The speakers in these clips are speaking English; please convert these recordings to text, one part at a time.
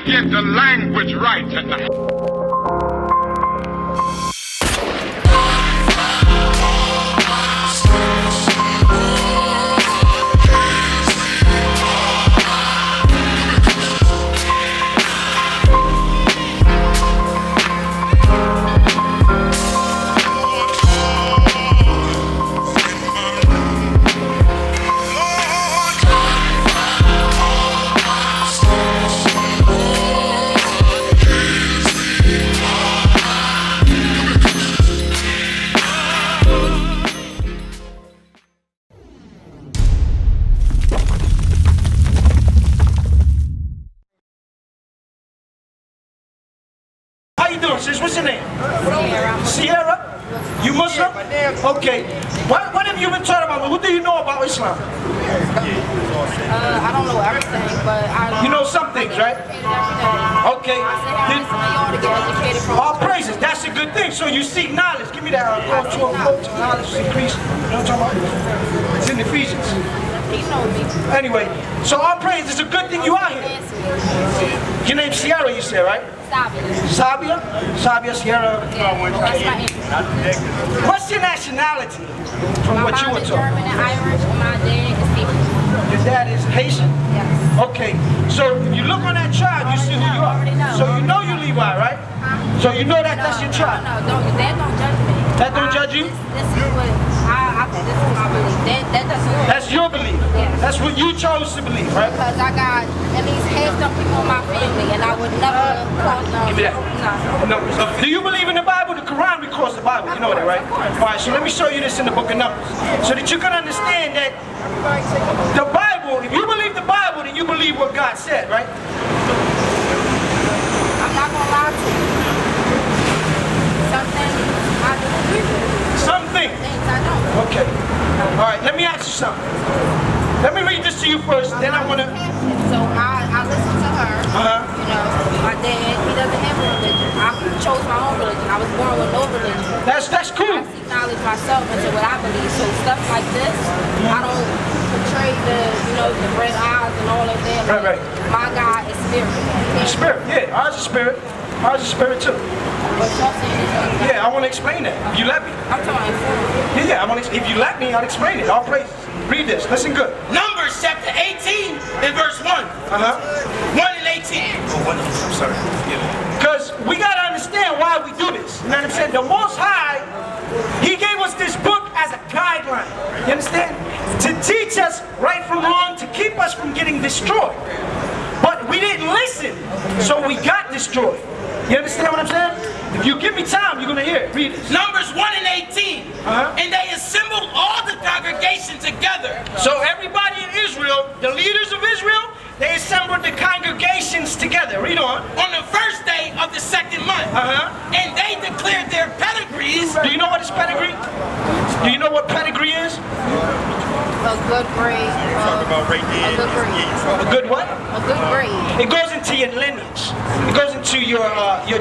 get the language right tonight. How you doing, sis? What's your name? Sierra. You Muslim? Okay. What have you been taught about? What do you know about Islam? I don't know everything, but You know some things, right? Okay. All praises. That's a good thing. So you seek knowledge. Give me that. Knowledge is increased. You know what I'm talking about? It's in Ephesians. Anyway, so all praise is a good thing you are here. Your name's Sierra, you said, right? Sabia? Sabia, Sierra. What's your nationality from what you were taught? German and Irish, and my dad is Haitian. Your dad is Haitian? Yes. Okay, so if you look on that tribe, you see who you are. So you know you Levi, right? So you know that that's your tribe. No, that don't judge me. That don't judge you? This is what this is my belief. That doesn't. That's your belief. Yes. That's what you chose to believe, right? Because I got at least half them people in my family, and I would never cause them. Give me that. Numbers. Do you believe in the Bible? The Quran records the Bible. You know that, right? All right, so let me show you this in the book of Numbers so that you can understand that the Bible, if you believe the Bible, then you believe what God said, right? I'm not going to lie to you. Some things I do agree with. Some things. Things I don't. Okay. All right, let me ask you something. Let me read this to you first, then I want to... So I listen to her. You know, my dad, he doesn't have a religion. I chose my own religion. I was born with no religion. That's cool. I seek knowledge myself into what I believe. So stuff like this, I don't portray the red eyes and all of that. Right. My God is spirit. Spirit, yeah. Ours is spirit. Ours is spirit too. But y'all saying this. Yeah, I want to explain that. If you let me. I'm talking about Yeah, if you let me, I'll explain it. All praises. Read this. Listen good. Numbers chapter 18 and verse 1. 1 and 18. I'm sorry. Because we got to understand why we do this. You know what I'm saying? The Most High, He gave us this book as a guideline. You understand? To teach us right from wrong, to keep us from getting destroyed. But we didn't listen, so we got destroyed. You understand what I'm saying? If you give me time, you're going to hear it. Read it. Numbers 1 and 18. And they assembled all the congregation together. So everybody in Israel, the leaders of Israel, they assembled the congregations together. Read on. On the first day of the second month. And they declared their pedigrees. Do you know what is pedigree? Do you know what pedigree is? a good grade. A good grade. A good what? A good grade. It goes into your lineage. It goes into your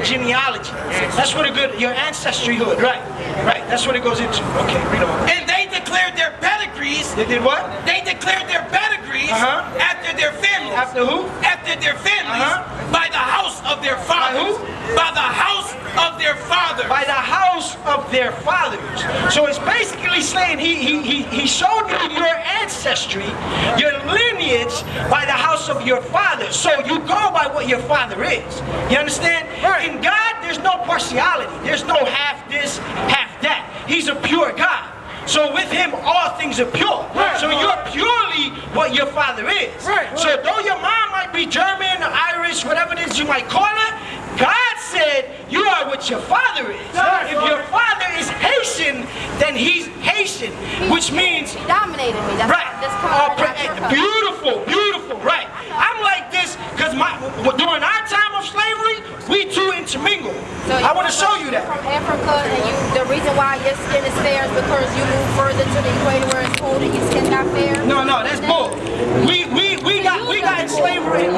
genealogy. That's what your ancestryhood, right? Right. That's what it goes into. Okay, read on. And they declared their pedigrees. They did what? They declared their pedigrees after their families. After who? After their families. By the house of their fathers. By who? By the house of their fathers. By the house of their fathers. So it's basically saying he showed you your ancestry, your lineage by the house of your father. So you go by what your father is. You understand? Right. In God, there's no partiality. There's no half this, half that. He's a pure God. So with him, all things are pure. Right. So you're purely what your father is. Right. So though your mom might be German, Irish, whatever it is you might call her, God said you are what your father is. Right. If your father is Haitian, then he's Haitian, which means... He dominated me. That's right. Beautiful, beautiful, right. I'm like this because during our time of slavery, we two intermingle. So I want to show you that. From Africa, and the reason why your skin is fair is because you move further to the equator where it's cold and your skin not fair. No, that's bull. We got in slavery.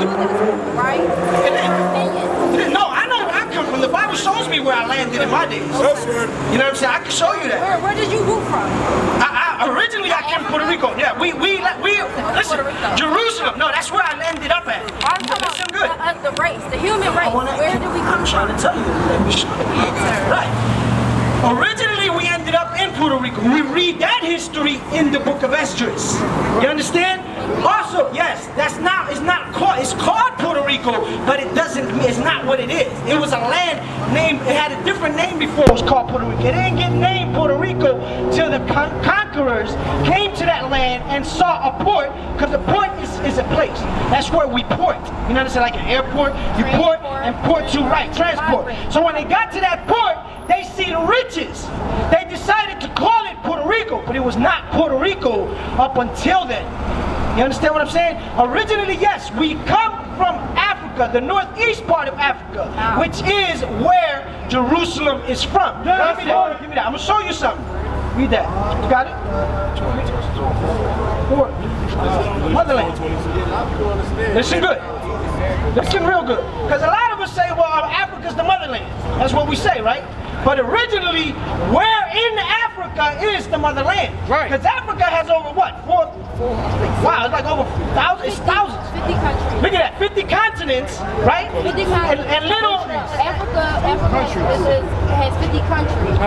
Right? No, I know where I come from. The Bible shows me where I landed in my days. You know what I'm saying? I can show you that. Where did you root from? Originally I came from Puerto Rico. Yeah, we listen, Jerusalem. No, that's where I landed up at. I'm talking about good. the race, the human race. Where did we come I'm trying from? to tell you. Let me show you. Right. Originally, we ended up in Puerto Rico. We read that history in the book of Esdras. You understand? Also, yes, it's called Puerto Rico, but it's not what it is. It was a land named, it had a different name before it was called Puerto Rico. It didn't get named Puerto Rico till the conquerors came to that land and saw a port, because a port is a place. That's where we port. You know what I'm saying? Like an airport, you port and port to, right, transport. So when they got to that port, they see the riches. They decided to call it Puerto Rico, but it was not Puerto Rico up until then. You understand what I'm saying? Originally, yes, we come from Africa, the northeast part of Africa, which is where Jerusalem is from. Give me that. Give me that. I'm going to show you something. Read that. You got it? Motherland. Listen good. Listen real good. Because a lot of us say, well, Africa's the motherland. That's what we say, right? But originally, where in Africa is the motherland? Right. Because Africa has over what? Wow, it's like over thousands. It's thousands. 50 countries. Look at that, 50 continents, right? 50 countries. And little. Africa has 50 countries.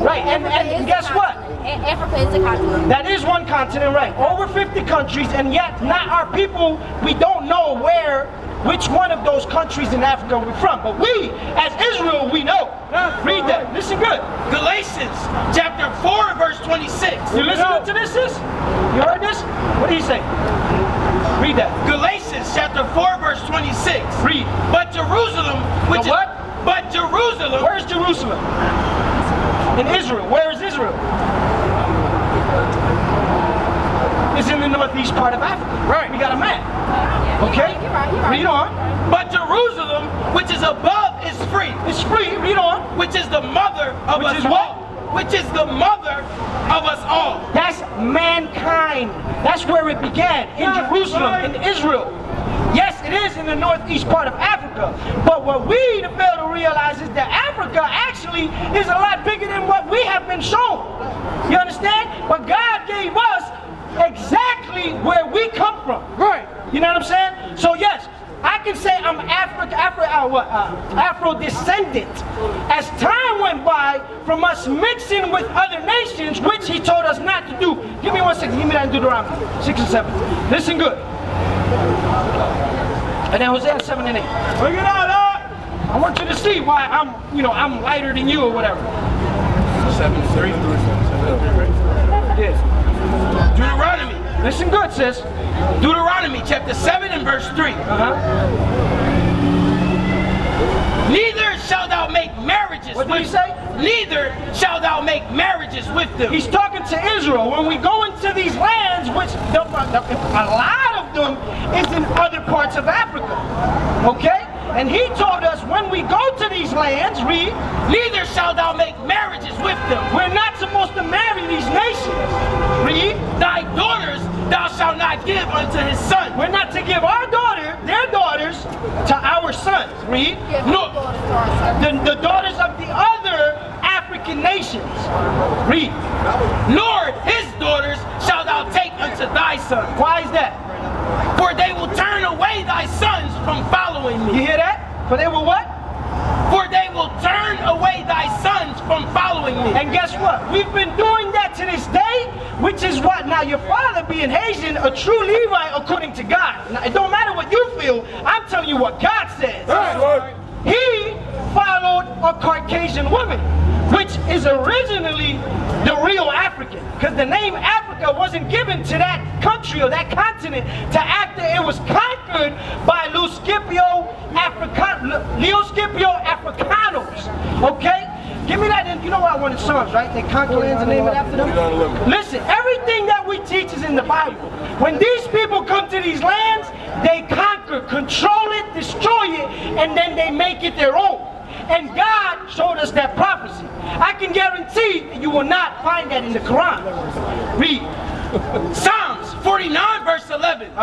Right, and guess what? Africa is a continent. That is one continent, right? Over 50 countries, and yet not our people. We don't know which one of those countries in Africa we're from. But we, as Israel, we know. Read that. Listen good. Galatians chapter 4, verse 26. You listening to this, sis? You heard this? What did he say? Read that. Galatians chapter 4, verse 26. Read. But Jerusalem, which what? But Jerusalem. Where's Jerusalem? In Israel. Where is Israel? It's in the northeast part of Africa. Right. We got a map. Okay? You're right. Read on. But Jerusalem, which is above, is free. It's free. Read on. Which is the mother of us all. Which is the mother of us all. That's mankind. That's where it began. In Jerusalem, in Israel. Yes, it is in the northeast part of Africa. But what we fail to realize is that Africa actually is a lot bigger than what we have been shown. You understand? But God gave us exactly where we come from. Right. You know what I'm saying? So yes, I can say I'm Afro-descendant. As time went by, from us mixing with other nations, which he told us not to do. Give me 1 second. Give me that in Deuteronomy 6 and 7. Listen good. And then Hosea 7 and 8. Look it out, I want you to see why I'm lighter than you or whatever. 7:3. Yes. Deuteronomy. Listen good, sis. Deuteronomy chapter 7 and verse 3. Neither shalt thou make marriages What did he say? Neither shalt thou make marriages with them. He's talking to Israel. When we go into these lands, which a lot of them is in other parts of Africa. Okay? And he told us when we go to these lands, read, neither shalt thou make marriages with them. We're not supposed to marry these nations. Read, thy daughters thou shalt not give unto his son. We're not to give their daughters to our sons. Read, no, the daughters of the other African nations. Read, nor his daughters shalt thou take unto thy son. Why is that? For they will turn away thy sons from following me. You hear that? For they will what? For they will turn away thy sons from following me. And guess what? We've been doing that to this day, which is what? Now your father being Haitian, a true Levite according to God. Now, it don't matter what you feel, I'm telling you what God says. He followed a Caucasian woman, which is originally the real African. Because the name Africa wasn't given to that country or that continent to after it was conquered by Leo Scipio Africanos. Okay? Give me that. You know why I wanted Psalms, right? They conquer lands and name it after them. Listen, everything that we teach is in the Bible. When these people come to these lands, they conquer, control it, destroy it, and then they make it their own. And God showed us that prophecy. I can guarantee you will not find that in the Quran. Read. Psalms 49 verse 11.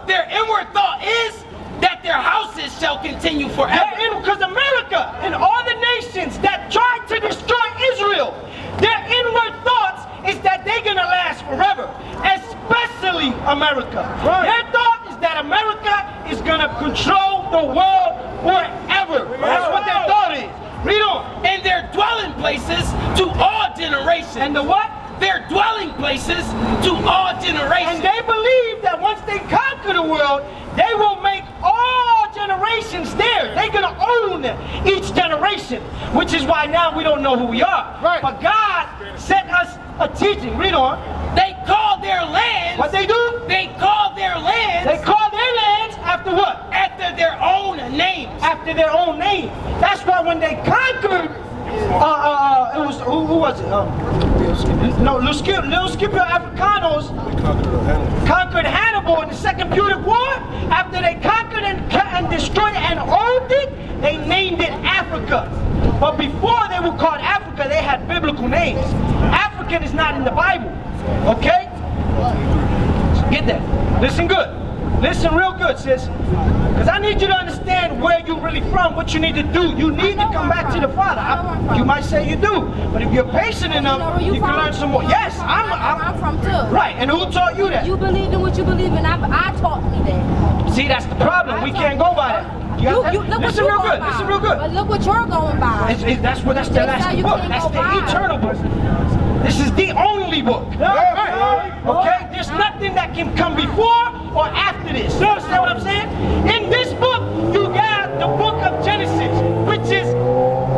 Their inward thought is that their houses shall continue forever. Because America and all the nations that tried to destroy Israel, their inward thoughts is that they're going to last forever. Especially America. Their thought is that America is going to control the world forever. That's what their thought is. Read on. And their dwelling places to all generations. And the what? Their dwelling places to all generations. And they believe that once they conquer the world, they will make all generations theirs. They're going to own each generation, which is why now we don't know who we are. Right. But God sent us a teaching. Read on. They call their lands. What they do? They call their lands. They call their lands after what? After their own names. After their own name. That's why when they conquered, it was who was it? Los Scipio Africanos conquered Hannibal in the Second Punic War. After they conquered and destroyed it and owned it, they named it Africa. But before they were called Africa, they had biblical names. African is not in the Bible. Okay? Get that. Listen good. Listen real good, sis. Because I need you to understand where you're really from, what you need to do. You need to come back to the Father. You might say you do, but if you're patient enough, you can learn some more. Yes, I'm from too. Right, and who taught you that? You believe in what you believe in. I taught me that. See, that's the problem. We can't go by that. Listen real good. Listen real good. But look what you're going by. That's the last book. That's the eternal book. This is the only book. Okay? There's nothing that can come before or after this. You understand what I'm saying? In this book, you got the book of Genesis, which is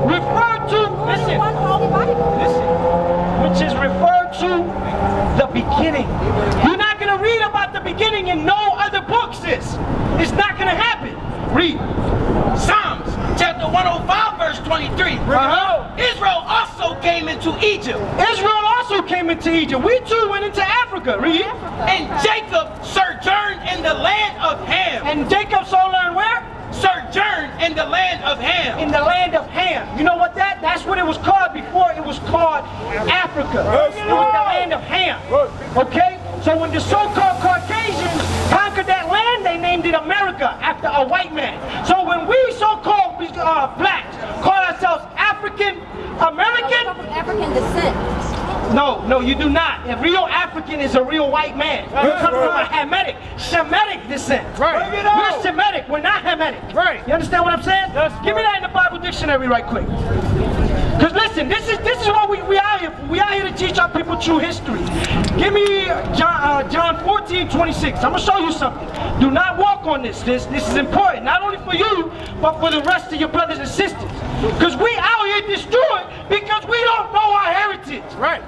referred to, listen, which is referred to the beginning. You're not going to read about the beginning in no other book, sis. It's not going to happen. Read. Psalms chapter 105 verse 23. Israel also came into Egypt. Israel also came into Egypt. We too went into Africa. Read. And Jacob sojourned in the land of Ham. And Jacob sojourned where? Sojourned in the land of Ham. In the land of Ham. You know what that's what it was called before it was called Africa. It was the land of Ham. Okay? So when the so-called Caucasians conquered that land, they named it America after a white man. So when we so-called blacks call ourselves African American, African descent. No, you do not. A real African is a real white man. You come from a Semitic descent. Right. We're Semitic. We're not Hamitic. Right. You understand what I'm saying? Give me that in the Bible dictionary right quick. Because listen, this is what we are here for. We are here to teach our people true history. Give me John 14:26. I'm going to show you something. Do not walk on this. This is important, not only for you, but for the rest of your brothers and sisters. Because we out here destroyed because we don't know our heritage. Right.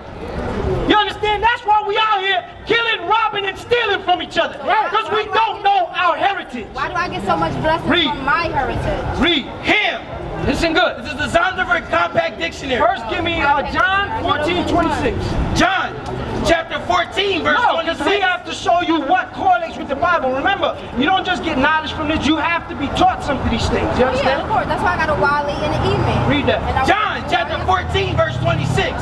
You understand? That's why we out here killing, robbing, and stealing from each other. Because we don't know our heritage. Why do I get so much blessings from my heritage? Read. Ham. Listen good. This is the Zondervan Compact Dictionary. First, give me John 14:26. John chapter 14 verse 26. Because we have to show you what correlates with the Bible. Remember, you don't just get knowledge from this. You have to be taught some of these things. You Yeah, understand? of course. That's why I got a Wally in the email. Read that. John chapter 14 verse 26.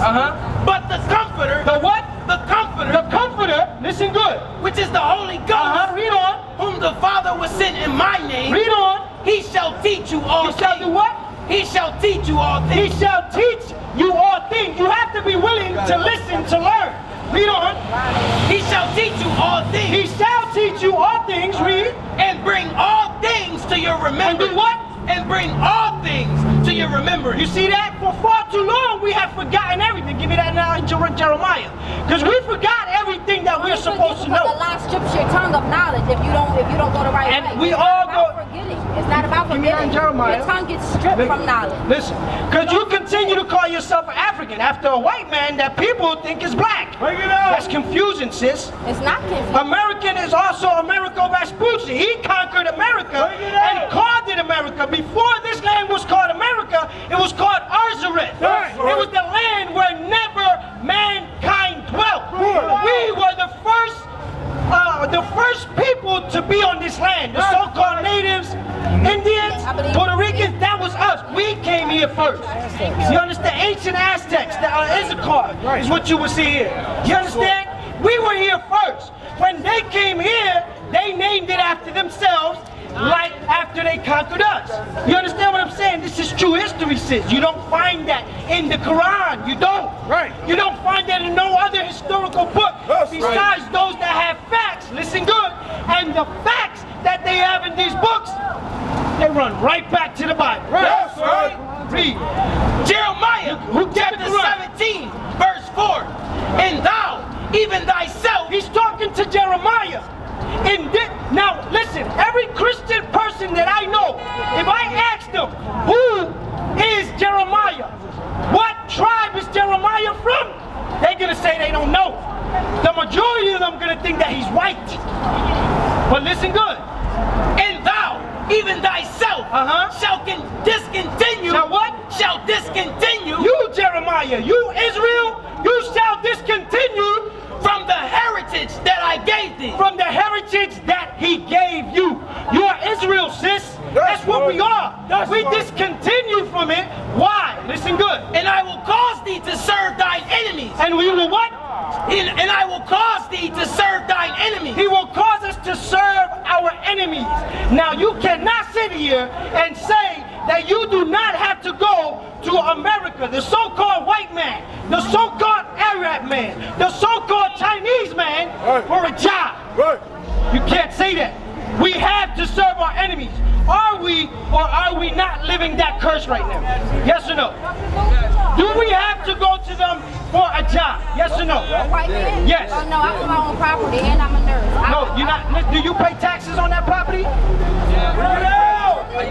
But the Comforter. The what? The Comforter. The Comforter. Listen good. Which is the Holy Ghost. Read on. Whom the Father will send in my name. Read on. He shall teach you all He shall things. do what? He shall teach you all He things. shall teach you all things. You have to be willing to listen, to learn. Read on. He shall teach you all He things. shall teach you all things. Read. And bring all things to your And remembrance. do what? And bring all things to your remembrance. You see that? For far too long, we have forgotten everything. Give me that now in Jeremiah. Because we forgot everything that we're supposed to The know. lie strips your tongue of knowledge if you don't go the right way. And we It's all not about go- forgetting. It's not about Give me that in forgetting. Jeremiah. Your tongue gets stripped from knowledge. Listen, because you continue to call yourself an African after a white man that people think is black. That's confusing, sis. It's not confusing. American is also Americo Vespucci. He conquered America and called it America. Before this land was called America, it was called Arzareth. It was the land where never mankind dwelt. We were the first people to be on this land. The so-called natives, Indians, Puerto Ricans, that was us. We came here first. You understand? Ancient Aztecs, the Issachar is what you will see here. You understand? We were here first. When they came here, they named it after themselves, like after they conquered us. You understand what I'm saying? This is true history, sis. You don't find that in the Quran. You don't. Right. You don't find that in no other historical book besides those that have facts. Listen good. And the facts that they have in these books They run right back to the Bible. Yes, sir. Read. Jeremiah, chapter 17, verse 4. And thou, even thyself. He's talking to Jeremiah. Now, listen, every Christian person that I know, if I ask them, who is Jeremiah? What tribe is Jeremiah from? They're going to say they don't know. The majority of them are going to think that he's white. But listen good. And thou, even thyself, shall discontinue. Shall what? Shall discontinue. You, Jeremiah, you, Israel, you shall discontinue from the heritage that I gave thee. From the heritage that he gave you. You are Israel, sis. That's what we are. We discontinue from it. Why? Listen good. And I will cause thee to serve thine enemies. And we will what? And I will cause thee to serve thine enemies. He will cause us to serve our enemies. Now you cannot sit here and say that you do not have to go to America, the so-called white man, the so-called Arab man, the so-called Chinese man for a job. You can't say that. We have to serve our enemies. Are we or are we not living that curse right now? Yes or no? Do we have to go to them for a job? Yes or no? White man? Yes. Oh no, I own my own property and I'm a nurse. No, you're not. Do you pay taxes on that property?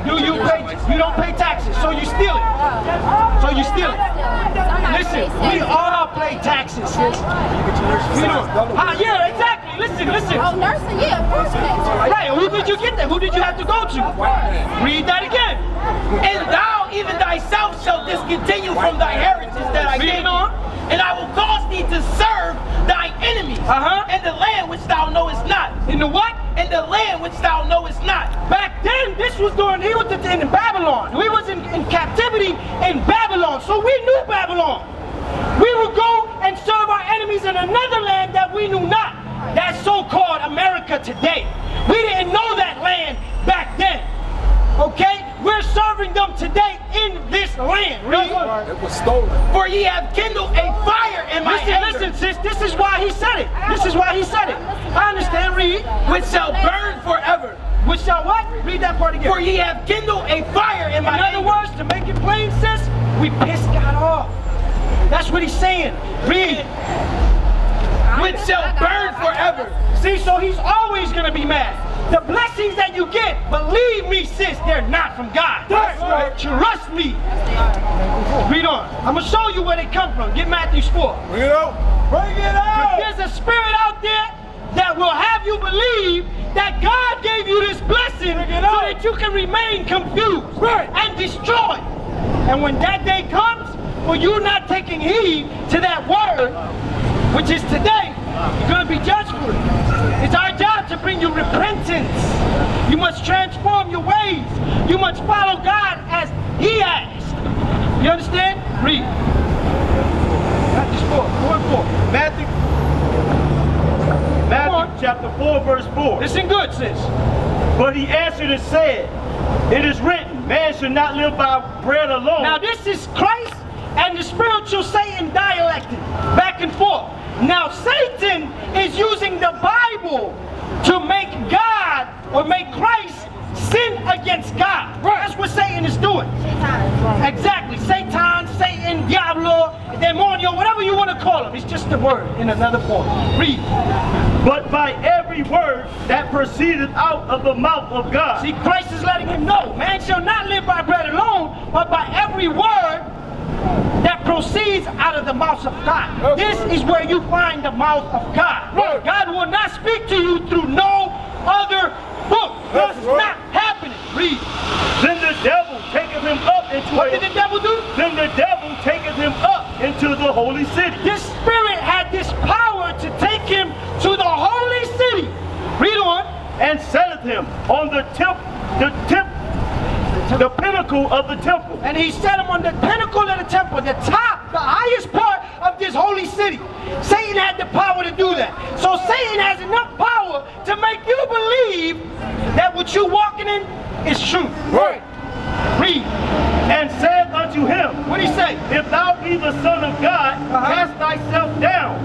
Do you pay? You don't pay taxes, so you steal it. So you steal it. Listen, we all pay taxes, sis. Yeah, exactly. Listen. Oh, nursing, yeah, of course. Right, who did you get that? Who did you have to go to? Read that again. And thou, even thyself, shall discontinue from thy heritage that I gave thee. And I will cause thee to serve thine enemies in the land which thou knowest not. In the what? In the land which thou knowest not. Back then, this was during, he was in Babylon. We was in captivity in Babylon, so we knew Babylon. We would go and serve our enemies in another land that we knew not. That so-called America today. We didn't know that land back then. Okay? We're serving them today in this land. It was stolen. For ye have kindled a fire in my anger. Listen, sis, this is why he said it. This is why he said it. I understand, read. Which shall burn forever. Which shall what? Read that part again. For ye have kindled a fire in my anger. In other words, to make it plain, sis, we pissed God off. That's what he's saying. Read. Which shall burn forever. See, so he's always going to be mad. The blessings that you get, believe me, sis, they're not from God. That's right. Trust me. Read on. I'm going to show you where they come from. Get Matthew 4. Bring it out. Bring it out. There's a spirit out there that will have you believe that God gave you this blessing so that you can remain confused and destroyed. And when that day comes, for you not taking heed to that word, which is today, you're going to be judged for it. It's our job to bring you repentance. You must transform your ways. You must follow God as He asked. You understand? Read. Matthew 4. Matthew chapter 4, verse 4. Listen good, sis. But he answered and said, it is written, man should not live by bread alone. Now this is Christ and the spiritual Satan dialecting back and forth. Now Satan is using the Bible to make God or make Christ sin against God. That's what Satan is doing. Exactly. Satan, Satan, Diablo, Demonio, whatever you want to call him. It's just a word in another form. Read. But by every word that proceeded out of the mouth of God. See, Christ is letting him know, man shall not live by bread alone, but by every word that proceeds out of the mouth of God. This is where you find the mouth of God. God will not speak to you through no other book. This is not happening. Read. Then the devil taketh him up into What did the devil do? Then the devil taketh him up into the holy city. This spirit had this power to take him to the holy city. Read on. And setteth him on the pinnacle of the temple. And he set him on the pinnacle of the temple, the top, the highest part of this holy city. Satan had the power to do that. So Satan has enough power to make you believe that what you're walking in is true. Right. Read. And said unto him, What did he say? if thou be the Son of God, cast thyself down.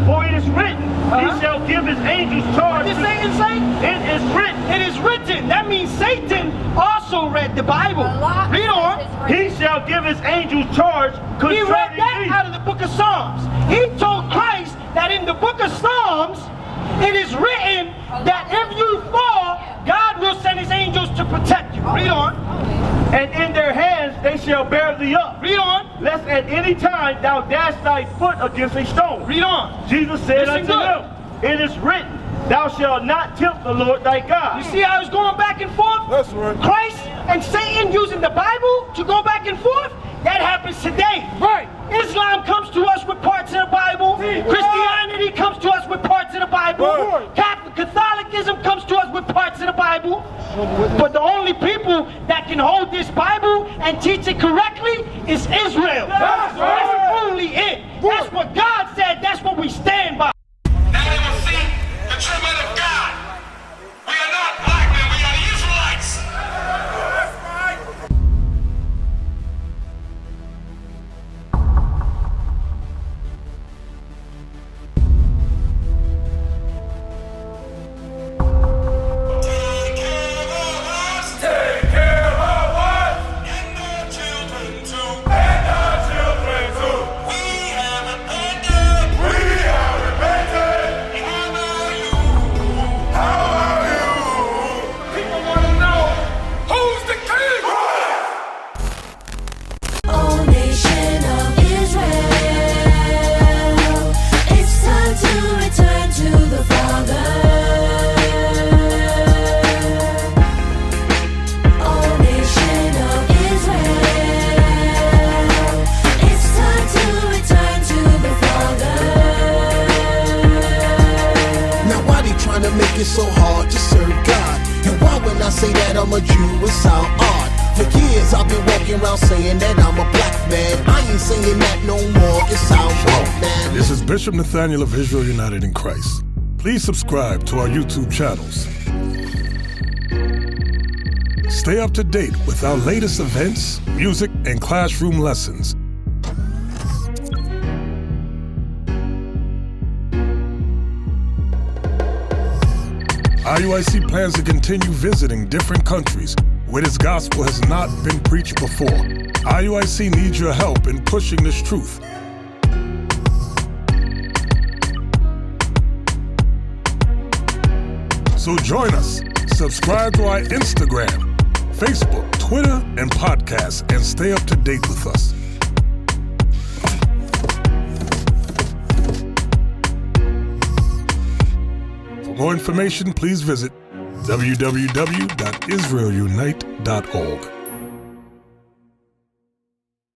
For it is written, he shall give his angels charge. What did Satan say? It is written. It is written. That means Satan also also read the Bible. Read on. He shall give his angels charge He read concerning that thee. out of the book of Psalms. He told Christ that in the book of Psalms, it is written that if you fall, God will send his angels to protect you. Read on. And in their hands they shall bear thee up. Read on. Lest at any time thou dash thy foot against a stone. Read on. Jesus said Listen unto good. them, it is written, thou shalt not tempt the Lord thy God. You see how it's going back and forth? That's right. Christ and Satan using the Bible to go back and forth? That happens today. Right. Islam comes to us with parts of the Bible. Christianity comes to us with parts of the Bible. Right. Catholicism comes to us with parts of the Bible. But the only people that can hold this Bible and teach it correctly is Israel. That's right. That's only it. That's what God said. That's what we stand by. Now they will see the true men of God. We are not black men, we are the Israelites. Take care of us. And the children too. We have repented. How are you? People want to know, who's the king? Oh, nation of Israel, it's time to return to the Father. Oh, nation of Israel, it's time to return to the Father. Now why they trying to make it so hard to serve God? And why when I say that I'm a Jew it sound odd? For years I've been walking around saying that I'm a black man. I ain't saying that no more, it sounds wrong, man. This is Bishop Nathaniel of Israel United in Christ. Please subscribe to our YouTube channels. Stay up to date with our latest events, music, and classroom lessons. IUIC plans to continue visiting different countries where this gospel has not been preached before. IUIC needs your help in pushing this truth. So join us. Subscribe to our Instagram, Facebook, Twitter, and podcast, and stay up to date with us. For more information, please visit www.israelunite.org.